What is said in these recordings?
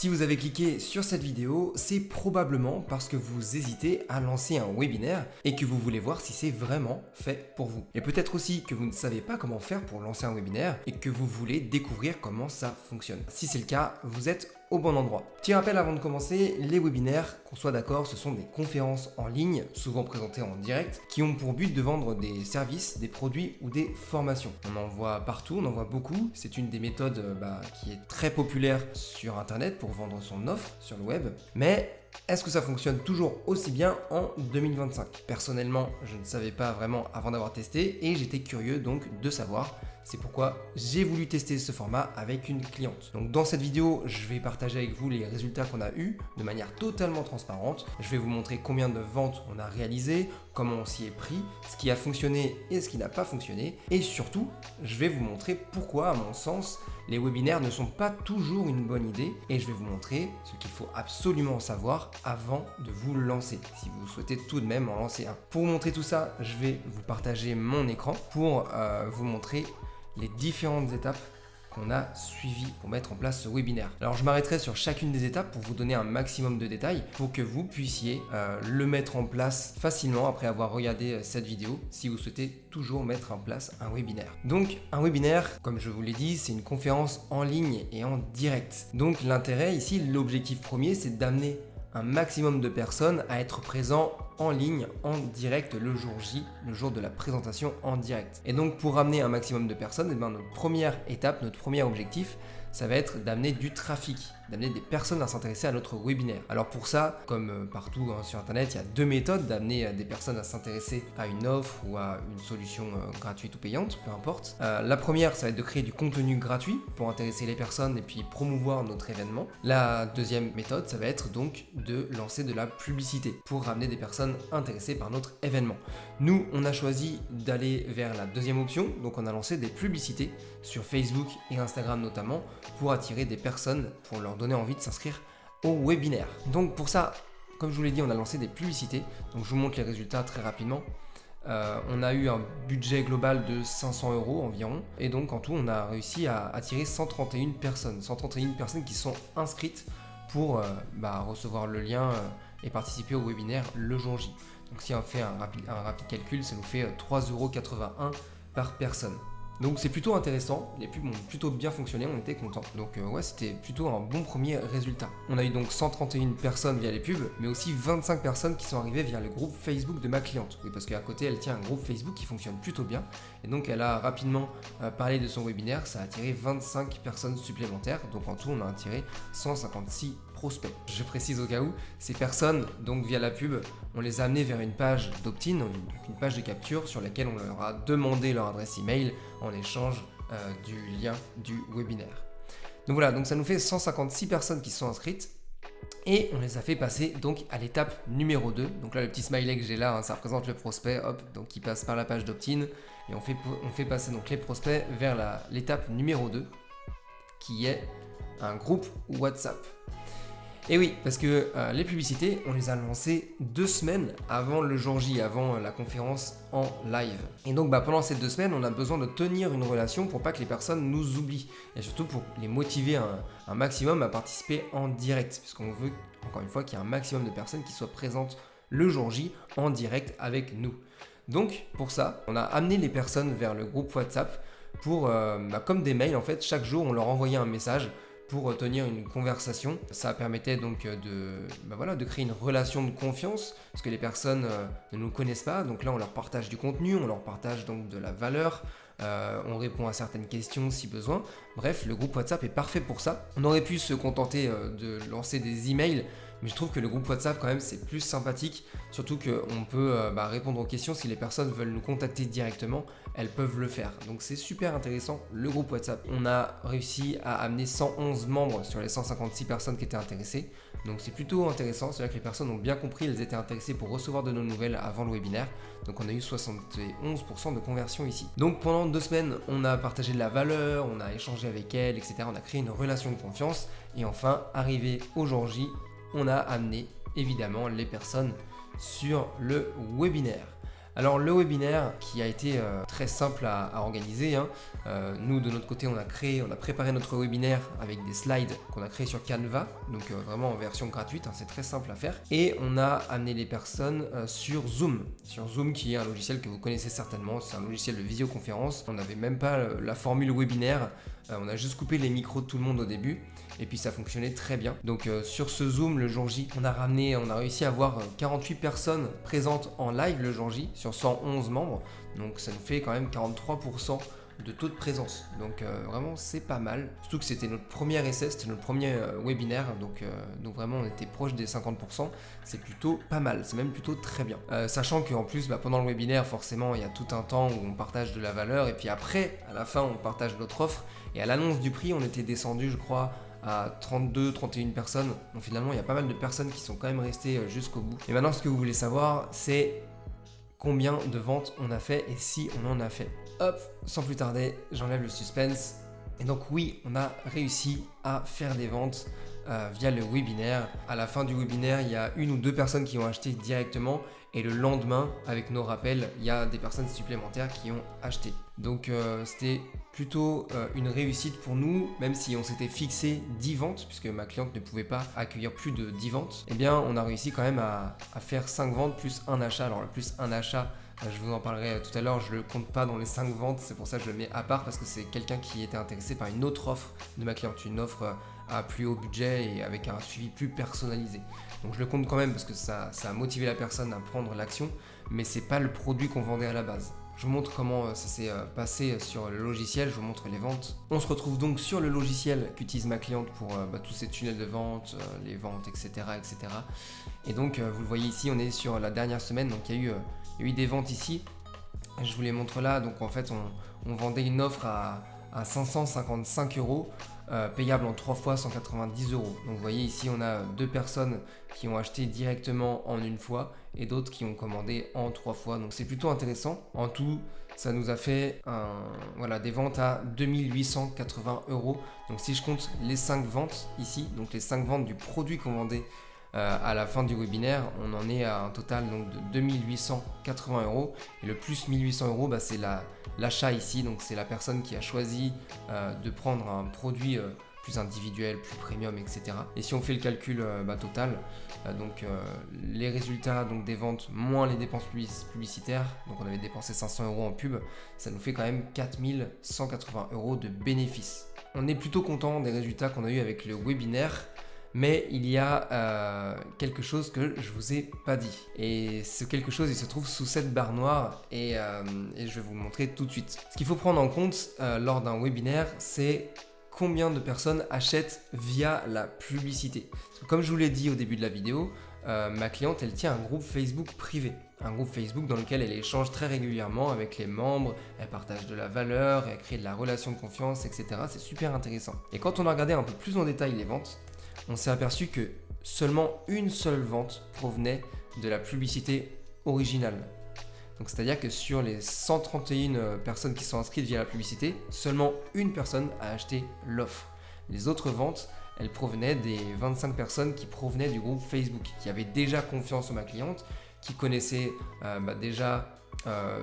Si vous avez cliqué sur cette vidéo, c'est probablement parce que vous hésitez à lancer un webinaire et que vous voulez voir si c'est vraiment fait pour vous. Et peut-être aussi que vous ne savez pas comment faire pour lancer un webinaire et que vous voulez découvrir comment ça fonctionne. Si c'est le cas, vous êtes au bon endroit. Petit rappel avant de commencer, les webinaires, qu'on soit d'accord, ce sont des conférences en ligne, souvent présentées en direct, qui ont pour but de vendre des services, des produits ou des formations. On en voit partout, on en voit beaucoup. C'est une des méthodes qui est très populaire sur Internet pour vendre son offre sur le web. Mais est-ce que ça fonctionne toujours aussi bien en 2025 ? Personnellement, je ne savais pas vraiment avant d'avoir testé et j'étais curieux donc de savoir. C'est pourquoi j'ai voulu tester ce format avec une cliente. Donc dans cette vidéo, je vais partager avec vous les résultats qu'on a eus de manière totalement transparente. Je vais vous montrer combien de ventes on a réalisé, comment on s'y est pris, ce qui a fonctionné et ce qui n'a pas fonctionné. Et surtout, je vais vous montrer pourquoi, à mon sens, les webinaires ne sont pas toujours une bonne idée. Et je vais vous montrer ce qu'il faut absolument savoir avant de vous lancer, si vous souhaitez tout de même en lancer un. Pour vous montrer tout ça, je vais vous partager mon écran pour vous montrer les différentes étapes qu'on a suivies pour mettre en place ce webinaire. Alors je m'arrêterai sur chacune des étapes pour vous donner un maximum de détails pour que vous puissiez le mettre en place facilement après avoir regardé cette vidéo si vous souhaitez toujours mettre en place un webinaire. Donc un webinaire, comme je vous l'ai dit, c'est une conférence en ligne et en direct. Donc l'intérêt ici, l'objectif premier, c'est d'amener un maximum de personnes à être présents en ligne, en direct le jour J, le jour de la présentation en direct. Et donc pour ramener un maximum de personnes, notre première étape, notre premier objectif, ça va être d'amener du trafic, d'amener des personnes à s'intéresser à notre webinaire. Alors pour ça, comme partout sur Internet, il y a deux méthodes d'amener des personnes à s'intéresser à une offre ou à une solution gratuite ou payante, peu importe. La première, ça va être de créer du contenu gratuit pour intéresser les personnes et puis promouvoir notre événement. La deuxième méthode, ça va être donc de lancer de la publicité pour ramener des personnes intéressées par notre événement. Nous, on a choisi d'aller vers la deuxième option, donc on a lancé des publicités sur Facebook et Instagram notamment pour attirer des personnes, pour leur donner envie de s'inscrire au webinaire. Donc pour ça, comme je vous l'ai dit, on a lancé des publicités, donc je vous montre les résultats très rapidement. On a eu un budget global de 500 € environ, et donc en tout on a réussi à attirer 131 personnes qui sont inscrites pour recevoir le lien et participer au webinaire le jour J. Donc si on fait un rapide calcul, ça nous fait 3,81 € par personne. Donc c'est plutôt intéressant, les pubs ont plutôt bien fonctionné, on était contents. Donc ouais, c'était plutôt un bon premier résultat. On a eu donc 131 personnes via les pubs, mais aussi 25 personnes qui sont arrivées via le groupe Facebook de ma cliente. Oui, parce qu'à côté, elle tient un groupe Facebook qui fonctionne plutôt bien. Et donc elle a rapidement parlé de son webinaire, ça a attiré 25 personnes supplémentaires. Donc en tout, on a attiré 156 prospects. Je précise au cas où, ces personnes, donc via la pub, on les a amenées vers une page d'opt-in, une page de capture sur laquelle on leur a demandé leur adresse email en échange du lien du webinaire. Donc voilà, donc ça nous fait 156 personnes qui sont inscrites et on les a fait passer donc à l'étape numéro 2. Donc là, le petit smiley que j'ai là, ça représente le prospect, hop, donc qui passe par la page d'opt-in et on fait passer donc les prospects vers l'étape numéro 2 qui est un groupe WhatsApp. Et oui, parce que les publicités, on les a lancées 2 semaines avant le jour J, avant la conférence en live. Et donc pendant ces 2 semaines, on a besoin de tenir une relation pour pas que les personnes nous oublient. Et surtout pour les motiver un maximum à participer en direct. Puisqu'on veut, encore une fois, qu'il y ait un maximum de personnes qui soient présentes le jour J en direct avec nous. Donc pour ça, on a amené les personnes vers le groupe WhatsApp pour, comme des mails en fait, chaque jour on leur envoyait un message pour tenir une conversation. Ça permettait donc de créer une relation de confiance parce que les personnes ne nous connaissent pas. Donc là, on leur partage du contenu, on leur partage donc de la valeur, on répond à certaines questions si besoin. Bref, le groupe WhatsApp est parfait pour ça. On aurait pu se contenter de lancer des emails, mais je trouve que le groupe WhatsApp quand même c'est plus sympathique, surtout qu'on peut répondre aux questions. Si les personnes veulent nous contacter directement, elles peuvent le faire. Donc c'est super intéressant le groupe WhatsApp. On a réussi à amener 111 membres sur les 156 personnes qui étaient intéressées. Donc c'est plutôt intéressant, c'est-à-dire que les personnes ont bien compris, elles étaient intéressées pour recevoir de nos nouvelles avant le webinaire. Donc on a eu 71% de conversion ici. Donc pendant 2 semaines, on a partagé de la valeur, on a échangé avec elles, etc. On a créé une relation de confiance. Et enfin, arrivé au jour J, on a amené évidemment les personnes sur le webinaire. Alors le webinaire qui a été très simple à organiser, hein. Nous de notre côté on a préparé notre webinaire avec des slides qu'on a créés sur Canva, donc vraiment en version gratuite, hein, c'est très simple à faire. Et on a amené les personnes sur Zoom qui est un logiciel que vous connaissez certainement, c'est un logiciel de visioconférence. On n'avait même pas la formule webinaire, on a juste coupé les micros de tout le monde au début et puis ça fonctionnait très bien. Donc sur ce Zoom le jour J, on a réussi à avoir 48 personnes présentes en live le jour J sur 111 membres, donc ça nous fait quand même 43% de taux de présence, donc vraiment c'est pas mal, surtout que c'était notre premier essai, c'était notre premier webinaire, donc vraiment on était proche des 50%, c'est plutôt pas mal, c'est même plutôt très bien, sachant qu'en plus pendant le webinaire forcément il y a tout un temps où on partage de la valeur et puis après à la fin on partage notre offre, et à l'annonce du prix on était descendu je crois à 32-31 personnes, donc finalement il y a pas mal de personnes qui sont quand même restées jusqu'au bout. Et maintenant ce que vous voulez savoir c'est combien de ventes on a fait et si on en a fait. Hop, sans plus tarder, j'enlève le suspense. Et donc oui, on a réussi à faire des ventes via le webinaire. À la fin du webinaire, il y a 1 ou 2 personnes qui ont acheté directement et le lendemain, avec nos rappels, il y a des personnes supplémentaires qui ont acheté. Donc c'était plutôt une réussite pour nous, même si on s'était fixé 10 ventes, puisque ma cliente ne pouvait pas accueillir plus de 10 ventes, eh bien on a réussi quand même à faire 5 ventes plus un achat. Alors le plus un achat, je vous en parlerai tout à l'heure, je ne le compte pas dans les 5 ventes, c'est pour ça que je le mets à part, parce que c'est quelqu'un qui était intéressé par une autre offre de ma cliente, une offre à plus haut budget et avec un suivi plus personnalisé. Donc je le compte quand même parce que ça a motivé la personne à prendre l'action, mais c'est pas le produit qu'on vendait à la base. Je vous montre comment ça s'est passé sur le logiciel, je vous montre les ventes. On se retrouve donc sur le logiciel qu'utilise ma cliente pour tous ces tunnels de vente, les ventes, etc. etc. Et donc vous le voyez ici, on est sur la dernière semaine, donc il y a eu des ventes ici. Je vous les montre là, donc en fait on vendait une offre à 555 €, payable en 3 fois 190 €. Donc vous voyez ici on a 2 personnes qui ont acheté directement en une fois et d'autres qui ont commandé en 3 fois, donc c'est plutôt intéressant. En tout ça nous a fait des ventes à 2880 €. Donc si je compte les 5 ventes ici, donc les 5 ventes du produit qu'on vendait à la fin du webinaire, on en est à un total donc, de 2880 €. Et le plus 1800 €, c'est l'achat ici. Donc c'est la personne qui a choisi de prendre un produit plus individuel, plus premium, etc. Et si on fait le calcul total, les résultats donc, des ventes moins les dépenses publicitaires, donc on avait dépensé 500 € en pub, ça nous fait quand même 4180 € de bénéfices. On est plutôt content des résultats qu'on a eu avec le webinaire. Mais il y a quelque chose que je vous ai pas dit. Et ce quelque chose, il se trouve sous cette barre noire et je vais vous le montrer tout de suite. Ce qu'il faut prendre en compte lors d'un webinaire, c'est combien de personnes achètent via la publicité. Parce que comme je vous l'ai dit au début de la vidéo, ma cliente, elle tient un groupe Facebook privé. Un groupe Facebook dans lequel elle échange très régulièrement avec les membres, elle partage de la valeur, elle crée de la relation de confiance, etc. C'est super intéressant. Et quand on a regardé un peu plus en détail les ventes, on s'est aperçu que seulement une seule vente provenait de la publicité originale. Donc c'est-à-dire que sur les 131 personnes qui sont inscrites via la publicité, seulement une personne a acheté l'offre. Les autres ventes, elles provenaient des 25 personnes qui provenaient du groupe Facebook, qui avaient déjà confiance en ma cliente, qui connaissaient déjà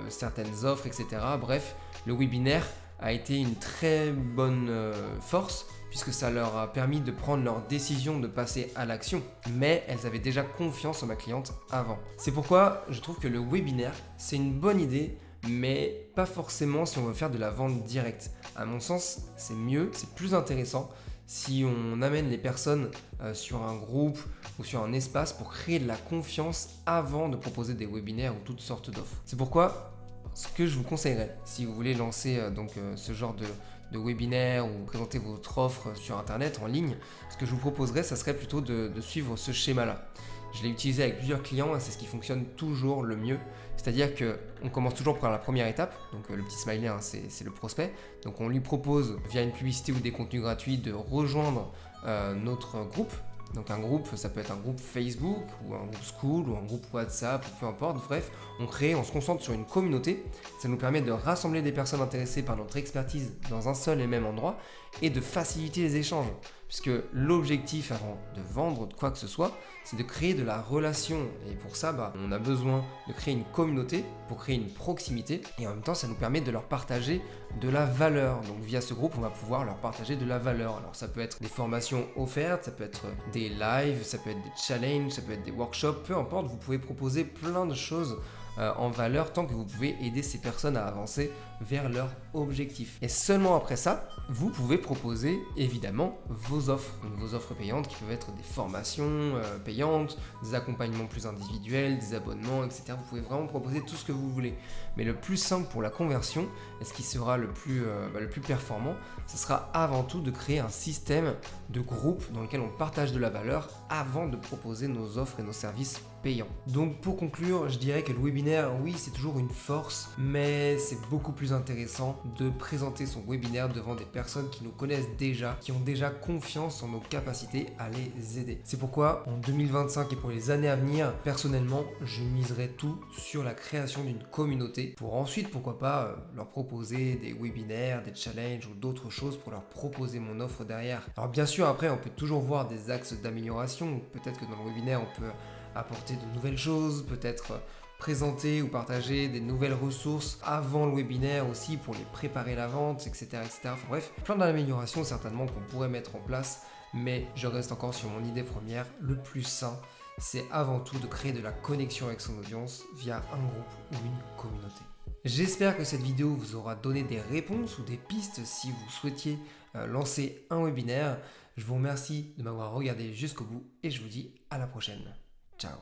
certaines offres, etc. Bref, le webinaire a été une très bonne force, puisque ça leur a permis de prendre leur décision de passer à l'action. Mais elles avaient déjà confiance en ma cliente avant. C'est pourquoi je trouve que le webinaire, c'est une bonne idée, mais pas forcément si on veut faire de la vente directe. À mon sens, c'est mieux, c'est plus intéressant si on amène les personnes sur un groupe ou sur un espace pour créer de la confiance avant de proposer des webinaires ou toutes sortes d'offres. C'est pourquoi ce que je vous conseillerais, si vous voulez lancer ce genre de webinaire ou présenter votre offre sur internet en ligne, ce que je vous proposerais, ça serait plutôt de suivre ce schéma-là. Je l'ai utilisé avec plusieurs clients et c'est ce qui fonctionne toujours le mieux. C'est-à-dire qu'on commence toujours par la première étape, donc le petit smiley, c'est le prospect. Donc on lui propose via une publicité ou des contenus gratuits de rejoindre notre groupe. Donc un groupe, ça peut être un groupe Facebook ou un groupe School ou un groupe WhatsApp, peu importe, bref, on se concentre sur une communauté, ça nous permet de rassembler des personnes intéressées par notre expertise dans un seul et même endroit et de faciliter les échanges. puisque l'objectif avant de vendre quoi que ce soit, c'est de créer de la relation. Et pour ça, on a besoin de créer une communauté pour créer une proximité. Et en même temps, ça nous permet de leur partager de la valeur. Donc via ce groupe, on va pouvoir leur partager de la valeur. Alors ça peut être des formations offertes, ça peut être des lives, ça peut être des challenges, ça peut être des workshops, peu importe, vous pouvez proposer plein de choses en valeur tant que vous pouvez aider ces personnes à avancer vers leur objectif. Et seulement après ça, vous pouvez proposer évidemment vos offres. Donc vos offres payantes qui peuvent être des formations payantes, des accompagnements plus individuels, des abonnements, etc. Vous pouvez vraiment proposer tout ce que vous voulez. Mais le plus simple pour la conversion, et ce qui sera le plus performant, ce sera avant tout de créer un système de groupe dans lequel on partage de la valeur avant de proposer nos offres et nos services payants. Donc pour conclure, je dirais que le webinaire, oui, c'est toujours une force, mais c'est beaucoup plus intéressant de présenter son webinaire devant des personnes qui nous connaissent déjà, qui ont déjà confiance en nos capacités à les aider. C'est pourquoi en 2025 et pour les années à venir, personnellement, je miserai tout sur la création d'une communauté pour ensuite, pourquoi pas, leur proposer des webinaires, des challenges ou d'autres choses pour leur proposer mon offre derrière. Alors bien sûr, après, on peut toujours voir des axes d'amélioration. Peut-être que dans le webinaire, on peut apporter de nouvelles choses, peut-être présenter ou partager des nouvelles ressources avant le webinaire aussi pour les préparer la vente, etc. etc. Enfin, bref, plein d'améliorations certainement qu'on pourrait mettre en place, mais je reste encore sur mon idée première. Le plus sain, c'est avant tout de créer de la connexion avec son audience via un groupe ou une communauté. J'espère que cette vidéo vous aura donné des réponses ou des pistes si vous souhaitiez lancer un webinaire. Je vous remercie de m'avoir regardé jusqu'au bout et je vous dis à la prochaine. Ciao.